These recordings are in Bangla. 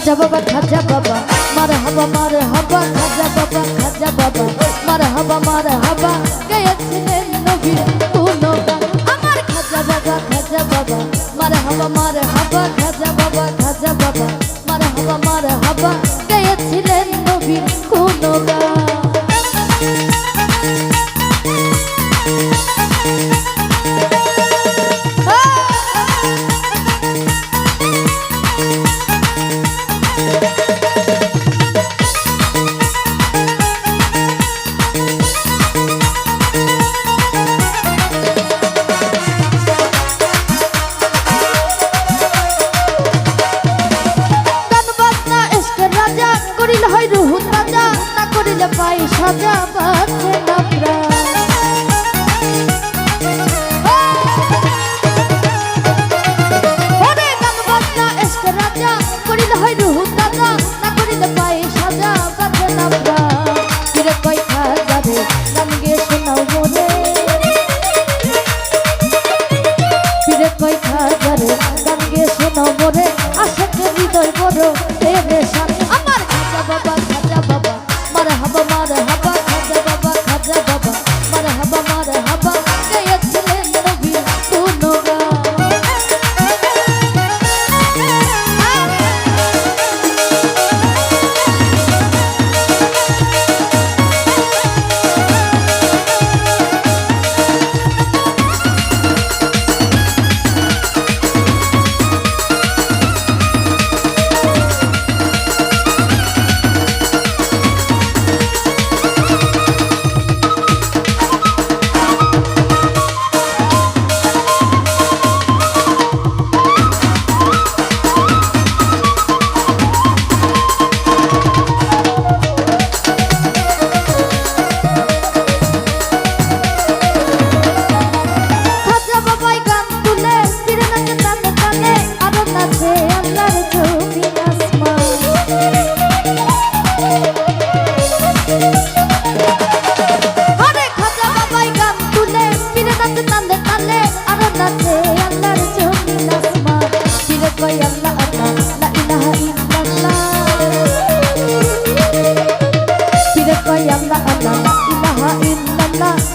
খাজা বাবা মারহাবা মারহাবা খাজা বাবা মারহাবা গেয়েছিলেন নবীর গুণগান আমার খাজা বাবা মারহাবা খাজা বাবা মারহাবা গেয়েছিলেন নবীর গুণগান পাই সাজা বাঁচে না প্রাণ ওরে গান বাজনা এসকে রাজা করিলে হয় রুহু তাজা না করিলে পাই সাজা বাঁচে না প্রাণ ফিরে কই খাজা রে গান গে শোনাও মোরে ফিরে কই খাজা রে গান গে শোনাও মোরে আশাকে হৃদয় বড় তেরে শান আমার খাজা বাবা মারহাবা খাজা বাবা মারহাবা গেয়েছিলেন নবীর গুণগান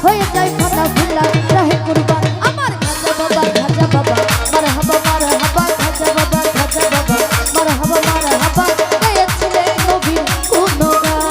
হয়ে যায় ফাটা ফুলা রাহে কুরবান আমার খাজা বাবা মারহাবা খাজা বাবা মারহাবা গেয়েছিলেন নবীর গুণগান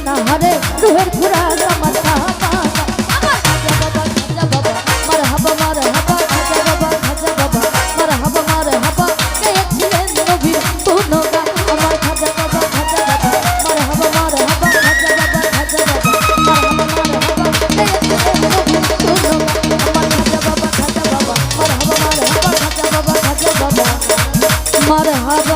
না হারে রুহের খুরাক আমার সাহাবা আমার খাজা বাবা মারহাবা মারহাবা খাজা বাবা মারহাবা মারহাবা গেয়েছিলেন নবীর গুণগান আমার খাজা বাবা মারহাবা মারহাবা খাজা বাবা মারহাবা মারহাবা গেয়েছিলেন নবীর গুণগান আমার খাজা বাবা মারহাবা মারহাবা খাজা বাবা মারহাবা